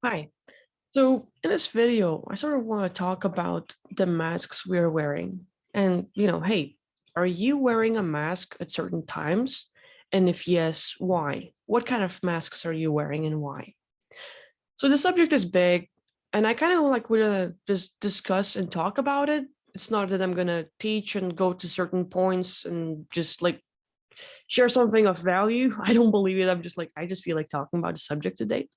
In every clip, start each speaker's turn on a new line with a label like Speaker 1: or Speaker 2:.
Speaker 1: Hi. So in this video, I sort of want to talk about the masks we're wearing. And, hey, are you wearing a mask at certain times? And if yes, why? What kind of masks are you wearing and why? So the subject is big, and I kind of like want to just discuss and talk about it. It's not that I'm going to teach and go to certain points and just like share something of value. I don't believe it. I just feel like talking about the subject today.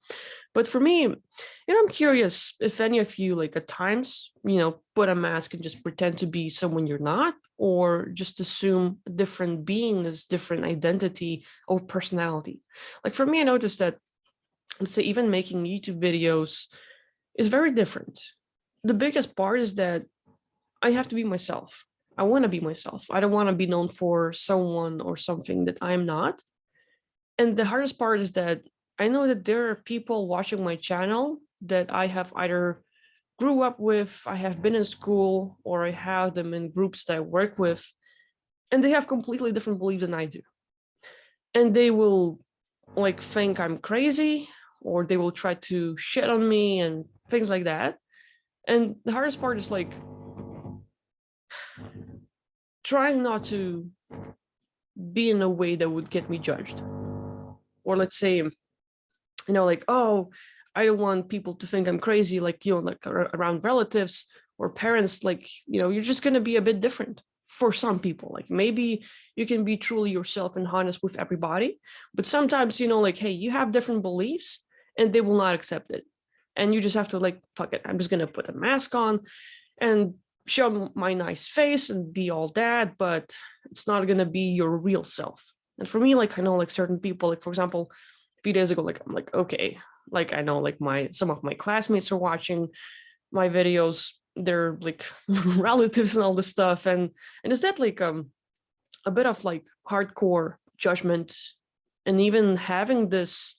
Speaker 1: But for me, I'm curious if any of you, like at times, put a mask and just pretend to be someone you're not, or just assume a different being is different identity or personality. Like for me, I noticed that, let's say, even making YouTube videos is very different. The biggest part is that I have to be myself. I want to be myself. I don't want to be known for someone or something that I'm not. And the hardest part is that I know that there are people watching my channel that I have either grew up with, I have been in school, or I have them in groups that I work with, and they have completely different beliefs than I do. And they will like think I'm crazy, or they will try to shit on me and things like that. And the hardest part is like trying not to be in a way that would get me judged. Or let's say, like, oh, I don't want people to think I'm crazy, like, like around relatives or parents, like, you're just going to be a bit different for some people. Like maybe you can be truly yourself and honest with everybody, but sometimes, like, hey, you have different beliefs and they will not accept it. And you just have to like, fuck it, I'm just going to put a mask on and show my nice face and be all that, but it's not going to be your real self. And for me, like, I know like certain people, like, for example, a few days ago, like, I'm like, okay, like, I know like some of my classmates are watching my videos, they're like relatives and all this stuff. And is that like a bit of like hardcore judgment, and even having this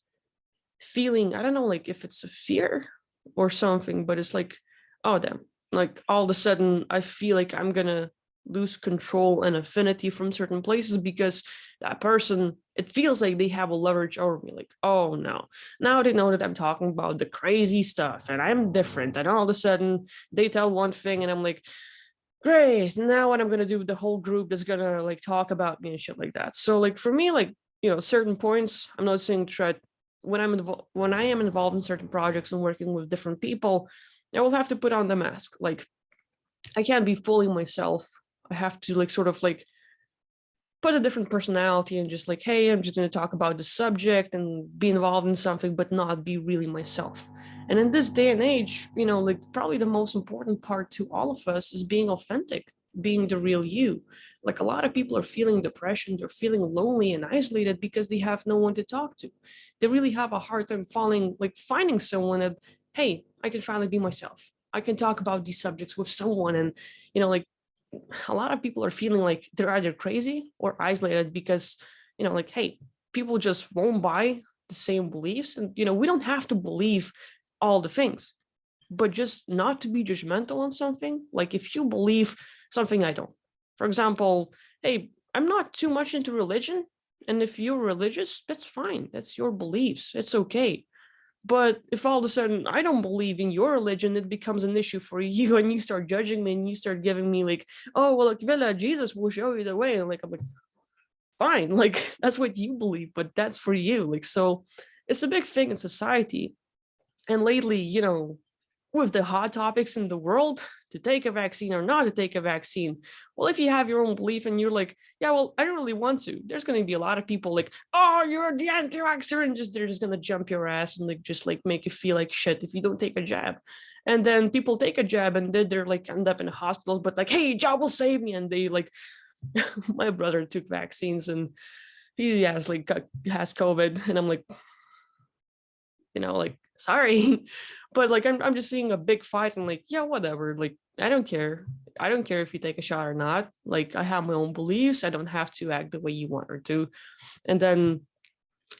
Speaker 1: feeling, I don't know, like if it's a fear or something, but it's like, oh damn, like all of a sudden I feel like I'm gonna lose control and affinity from certain places because that person, it feels like they have a leverage over me. Like, oh no, now they know that I'm talking about the crazy stuff and I'm different, and all of a sudden they tell one thing and I'm like, great, now what I'm gonna do, the whole group is gonna like talk about me and shit like that. So like for me, like, certain points, I'm not saying try when I am involved in certain projects and working with different people, I will have to put on the mask. Like I can't be fully myself. I have to like sort of like put a different personality and just like, hey, I'm just going to talk about the subject and be involved in something, but not be really myself. And in this day and age, like probably the most important part to all of us is being authentic, being the real you. Like a lot of people are feeling depression, they're feeling lonely and isolated because they have no one to talk to. They really have a hard time finding someone that, hey, I can finally be myself. I can talk about these subjects with someone. And, like a lot of people are feeling like they're either crazy or isolated because, like, hey, people just won't buy the same beliefs. And, we don't have to believe all the things, but just not to be judgmental on something. Like if you believe something I don't, for example, hey, I'm not too much into religion. And if you're religious, that's fine. That's your beliefs. It's okay. But if all of a sudden I don't believe in your religion, it becomes an issue for you and you start judging me and you start giving me like, oh, well, like, Villa, Jesus will show you the way. And like, I'm like, fine, like, that's what you believe, but that's for you. Like, so it's a big thing in society. And lately, with the hot topics in the world, to take a vaccine or not to take a vaccine. Well, if you have your own belief and you're like, yeah, well, I don't really want to, there's going to be a lot of people like, oh, you're the anti-vaxxer, and they're just going to jump your ass and like just like make you feel like shit if you don't take a jab. And then people take a jab and then they're like end up in hospitals, but like, hey, jab will save me. And they like, my brother took vaccines and he has COVID, and I'm like, like, sorry. But like I'm just seeing a big fight and like, yeah, whatever, like I don't care. I don't care if you take a shot or not. Like I have my own beliefs, I don't have to act the way you want her to. And then,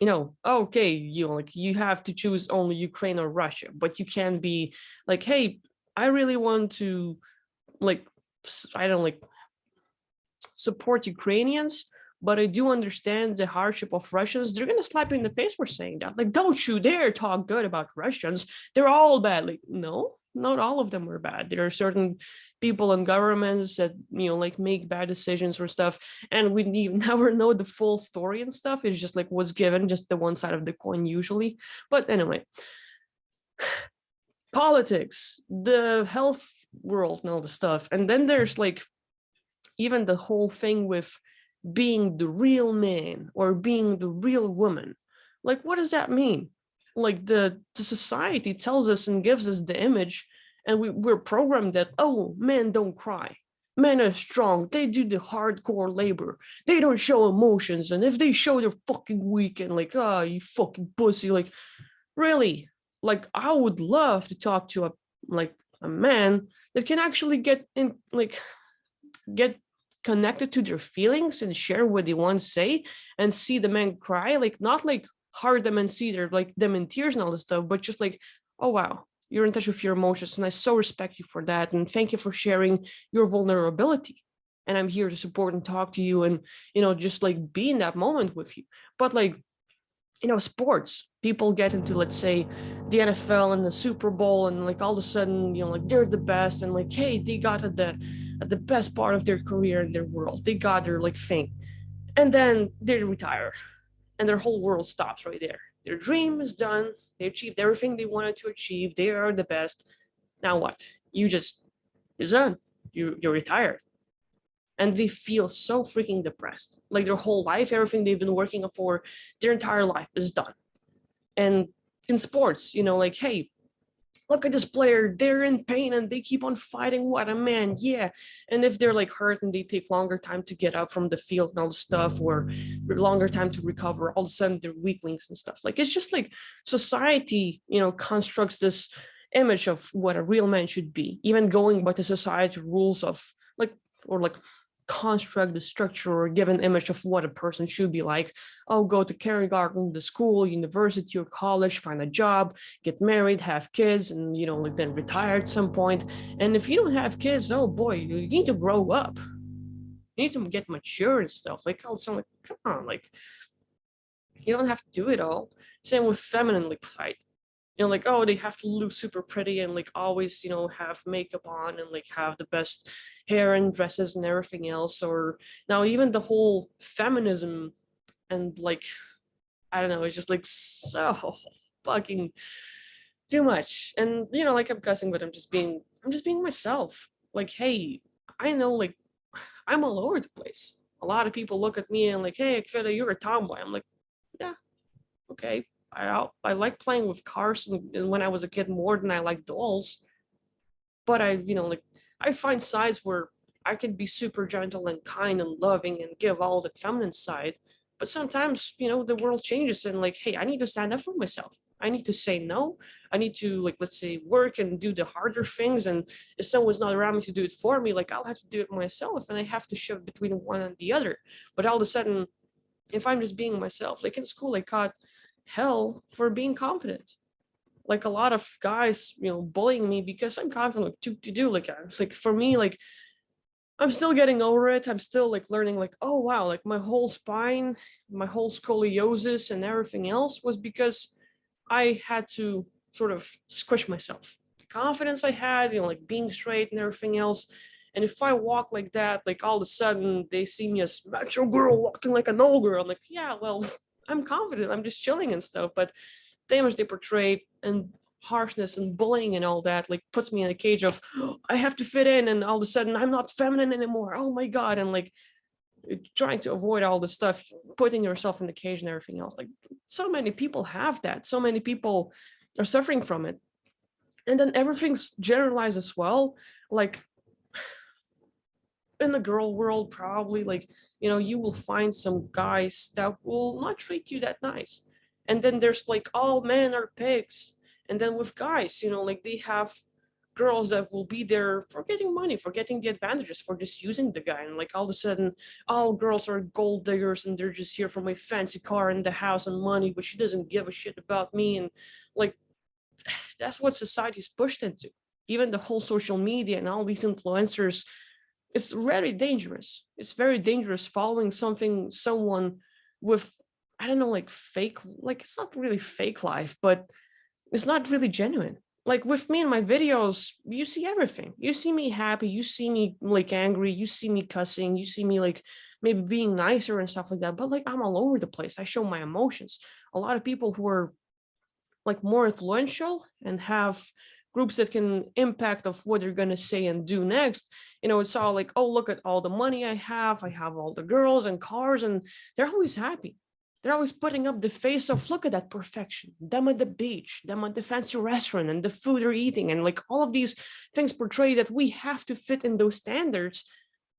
Speaker 1: okay, like you have to choose only Ukraine or Russia, but you can be like, hey, I really want to like, I don't like support Ukrainians, but I do understand the hardship of Russians. They're gonna slap you in the face for saying that. Like, don't you dare talk good about Russians. They're all bad. Like, no, not all of them are bad. There are certain people in governments that, like, make bad decisions or stuff, and we never know the full story and stuff. It's just like what's given, just the one side of the coin usually. But anyway, politics, the health world, and all the stuff, and then there's like even the whole thing with being the real man or being the real woman. Like, what does that mean? Like, the society tells us and gives us the image, and we're programmed that, oh, men don't cry, men are strong, they do the hardcore labor, they don't show emotions, and if they show, they're fucking weak, and like, oh, you fucking pussy. Like, really? Like, I would love to talk to a man that can actually get in, like, get connected to their feelings and share what they want to say, and see the man cry, like, not like hard them and see their, like, them in tears and all this stuff, but just like, oh wow, you're in touch with your emotions, and I so respect you for that, and thank you for sharing your vulnerability, and I'm here to support and talk to you, and just like be in that moment with you. But like, sports, people get into, let's say, the NFL and the Super Bowl, and like all of a sudden, like, they're the best, and like, hey, they got at the best part of their career in their world, they got their like thing, and then they retire, and their whole world stops right there. Their dream is done, they achieved everything they wanted to achieve, they are the best. Now what? It's done. You're retired, and they feel so freaking depressed. Like, their whole life, everything they've been working for their entire life is done. And in sports, like, hey, look at this player, they're in pain and they keep on fighting, what a man, yeah. And if they're like hurt and they take longer time to get up from the field and all the stuff, or longer time to recover, all of a sudden they're weaklings and stuff. Like, it's just like society, constructs this image of what a real man should be, even going by the society rules of, like, or like construct the structure or give an image of what a person should be like. Oh, go to kindergarten, the school, university, or college, find a job, get married, have kids, and like then retire at some point. And if you don't have kids, oh boy, you need to grow up. You need to get mature and stuff. Like, also, like, come on, like, you don't have to do it all. Same with feminine like pride. Like, oh, they have to look super pretty and like always, have makeup on and like have the best hair and dresses and everything else. Or now even the whole feminism and like, I don't know, it's just like so fucking too much. And like, I'm cussing, but I'm just being myself. Like, hey, I know, like, I'm all over the place. A lot of people look at me and like, hey, Akveda, you're a tomboy. I'm like, yeah, okay. I like playing with cars, and when I was a kid more than I like dolls. But like, I find sides where I can be super gentle and kind and loving and give all the feminine side. But sometimes, the world changes, and like, hey, I need to stand up for myself. I need to say no. I need to, like, let's say, work and do the harder things. And if someone's not around me to do it for me, like, I'll have to do it myself, and I have to shift between one and the other. But all of a sudden, if I'm just being myself, like in school, I caught hell for being confident. Like, a lot of guys, bullying me because I'm confident to do, like, it's like, for me, like, I'm still getting over it. I'm still like learning, like, oh wow, like my whole spine, my whole scoliosis and everything else was because I had to sort of squish myself. The confidence I had, like being straight and everything else. And if I walk like that, like all of a sudden they see me as macho girl walking like an old girl. I'm like, yeah, well, I'm confident. I'm just chilling and stuff. But the image they portray and harshness and bullying and all that, like, puts me in a cage of, oh, I have to fit in, and all of a sudden I'm not feminine anymore. Oh my God. And like, trying to avoid all this stuff, putting yourself in the cage and everything else. Like, so many people have that. So many people are suffering from it. And then everything's generalized as well. Like, in the girl world, probably, like, you will find some guys that will not treat you that nice. And then there's like, all men are pigs. And then with guys, like, they have girls that will be there for getting money, for getting the advantages, for just using the guy. And like, all of a sudden, all girls are gold diggers and they're just here for my fancy car and the house and money, but she doesn't give a shit about me. And like, that's what society's pushed into. Even the whole social media and all these influencers, it's very dangerous. It's very dangerous following someone with, I don't know, like fake, like it's not really fake life, but it's not really genuine. Like with me in my videos, you see everything. You see me happy, you see me like angry, you see me cussing, you see me like maybe being nicer and stuff like that. But like I'm all over the place. I show my emotions. A lot of people who are like more influential and have groups that can impact of what they're going to say and do next, it's all like, oh, look at all the money I have all the girls and cars, and they're always happy. They're always putting up the face of, look at that perfection, them at the beach, them at the fancy restaurant, and the food they're eating, and like all of these things portray that we have to fit in those standards.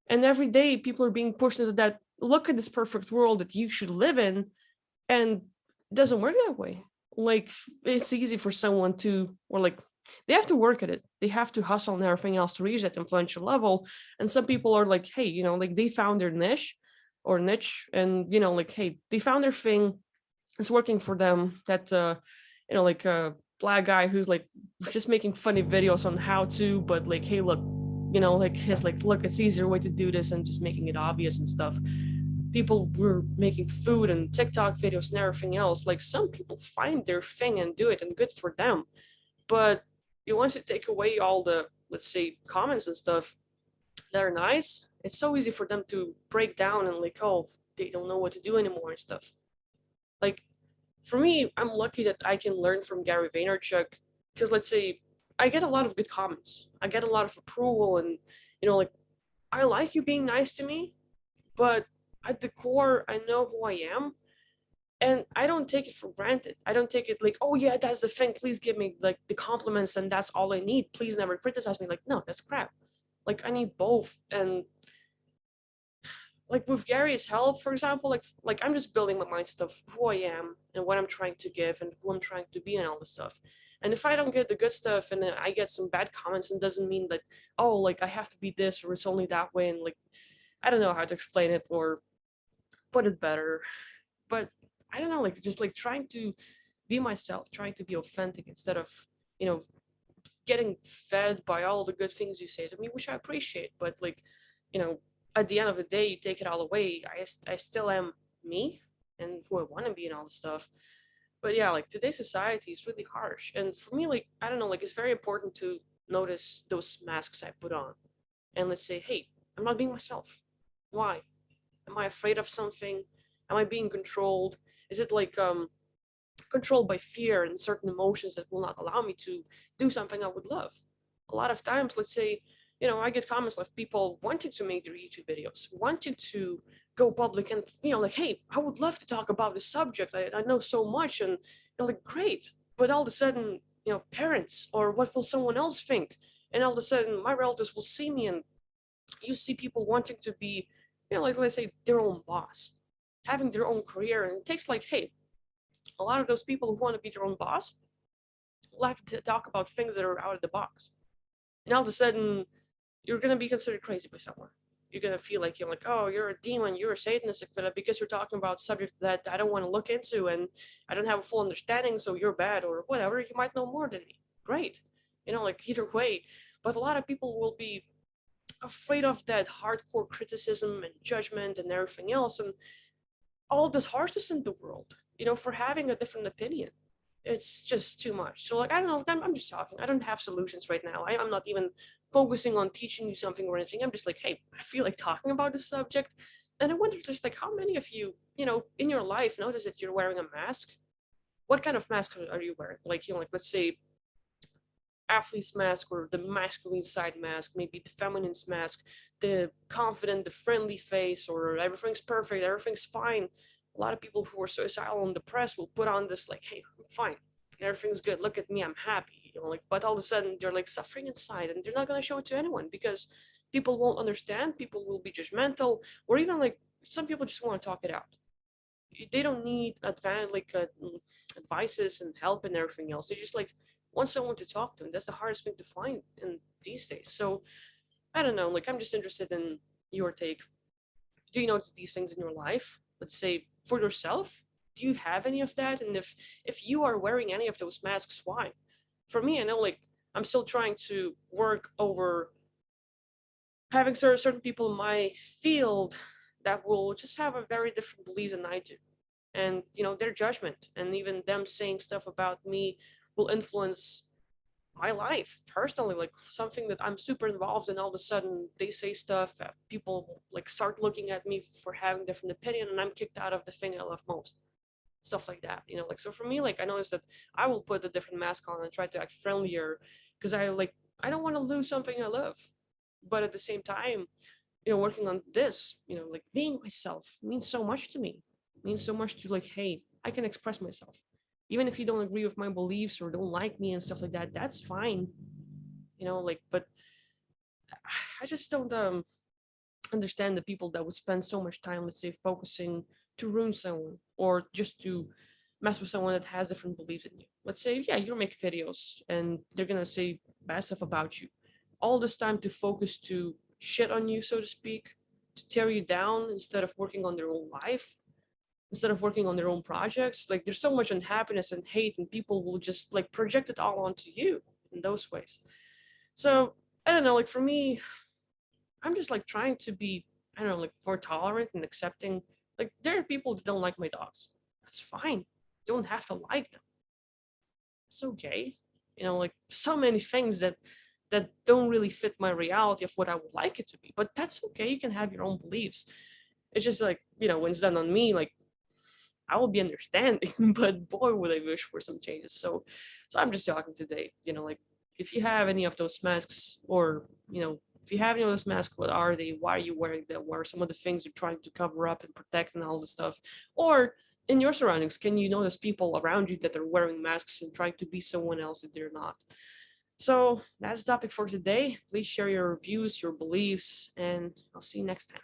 Speaker 1: And every day people are being pushed into that, look at this perfect world that you should live in, and it doesn't work that way. Like it's easy for someone to, or like they have to work at it, they have to hustle and everything else to reach that influential level. And some people are like, hey, like they found their niche, and like, hey, they found their thing, it's working for them. That like a black guy who's like just making funny videos on how to, but like, hey, look, like his like, look, it's easier way to do this, and just making it obvious and stuff. People were making food and TikTok videos and everything else. Like some people find their thing and do it, and good for them. But you once you take away all the, let's say, comments and stuff that are nice, it's so easy for them to break down and like, oh, they don't know what to do anymore and stuff. Like for me, I'm lucky that I can learn from Gary Vaynerchuk, because let's say I get a lot of good comments, I get a lot of approval, and like, I like you being nice to me, but at the core, I know who I am, and I don't take it for granted. I don't take it like, oh yeah, that's the thing. Please give me like the compliments, and that's all I need. Please never criticize me. Like, no, that's crap. Like I need both. And like with Gary's help, for example, like I'm just building my mindset of who I am and what I'm trying to give and who I'm trying to be and all this stuff. And if I don't get the good stuff and then I get some bad comments, it doesn't mean that, oh, like I have to be this or it's only that way. And like I don't know how to explain it or put it better, but I don't know, like just like trying to be myself, trying to be authentic instead of, you know, getting fed by all the good things you say to me, which I appreciate. But like, at the end of the day, you take it all away. I still am me and who I want to be and all this stuff. But yeah, like today's society is really harsh. And for me, like, I don't know, like it's very important to notice those masks I put on. And let's say, hey, I'm not being myself. Why? Am I afraid of something? Am I being controlled? Is it like controlled by fear and certain emotions that will not allow me to do something I would love? A lot of times, let's say, I get comments of people wanting to make their YouTube videos, wanting to go public and, like, hey, I would love to talk about this subject. I know so much. And you're like, great. But all of a sudden, parents or what will someone else think? And all of a sudden, my relatives will see me, and you see people wanting to be, like, let's say, their own boss, having their own career. And it takes like, hey, a lot of those people who want to be their own boss will have to talk about things that are out of the box. And all of a sudden, you're going to be considered crazy by someone. You're going to feel like, like, oh, you're a demon, you're a Satanist, but because you're talking about subject that I don't want to look into and I don't have a full understanding, so you're bad or whatever. You might know more than me. Great. Like either way. But a lot of people will be afraid of that hardcore criticism and judgment and everything else, and all this harshness in the world, for having a different opinion. It's just too much. So like, I don't know, I'm just talking. I don't have solutions right now. I'm not even focusing on teaching you something or anything. I'm just like, hey, I feel like talking about this subject. And I wonder just like how many of you, in your life notice that you're wearing a mask? What kind of mask are you wearing? Like, like let's say athlete's mask or the masculine side mask, maybe the feminine's mask, the confident, the friendly face, or everything's perfect, everything's fine. A lot of people who are suicidal and depressed will put on this like, hey, I'm fine, everything's good, look at me, I'm happy, like, but all of a sudden they're like suffering inside, and they're not going to show it to anyone because people won't understand, people will be judgmental, or even like some people just want to talk it out. They don't need advices and help and everything else. They just like want someone to talk to, and that's the hardest thing to find in these days. So I don't know, like I'm just interested in your take. Do you notice these things in your life? Let's say for yourself, do you have any of that? And if you are wearing any of those masks, why? For me, I know like I'm still trying to work over having certain people in my field that will just have a very different beliefs than I do. And, their judgment and even them saying stuff about me will influence my life personally, like something that I'm super involved in. All of a sudden, they say stuff, people like start looking at me for having different opinion, and I'm kicked out of the thing I love most. Stuff like that, like, so for me, like, I noticed that I will put a different mask on and try to act friendlier because I don't want to lose something I love. But at the same time, working on this, like being myself means so much to me. It means so much to, like, hey, I can express myself. Even if you don't agree with my beliefs or don't like me and stuff like that, that's fine. Like, but I just don't understand the people that would spend so much time, let's say, focusing to ruin someone or just to mess with someone that has different beliefs than you. Let's say, yeah, you make videos and they're gonna say bad stuff about you. All this time to focus to shit on you, so to speak, to tear you down instead of working on their own life, instead of working on their own projects. Like, there's so much unhappiness and hate, and people will just like project it all onto you in those ways. So I don't know, like, for me, I'm just like trying to be, I don't know, like, more tolerant and accepting. Like, there are people that don't like my dogs. That's fine. You don't have to like them. It's okay. Like, so many things that don't really fit my reality of what I would like it to be. But that's okay. You can have your own beliefs. It's just like, when it's done on me, like, I will be understanding, but boy, would I wish for some changes. So I'm just talking today, like, if you have any of those masks, or, if you have any of those masks, what are they? Why are you wearing them? What are some of the things you're trying to cover up and protect and all this stuff? Or in your surroundings, can you notice people around you that are wearing masks and trying to be someone else that they're not? So that's the topic for today. Please share your views, your beliefs, and I'll see you next time.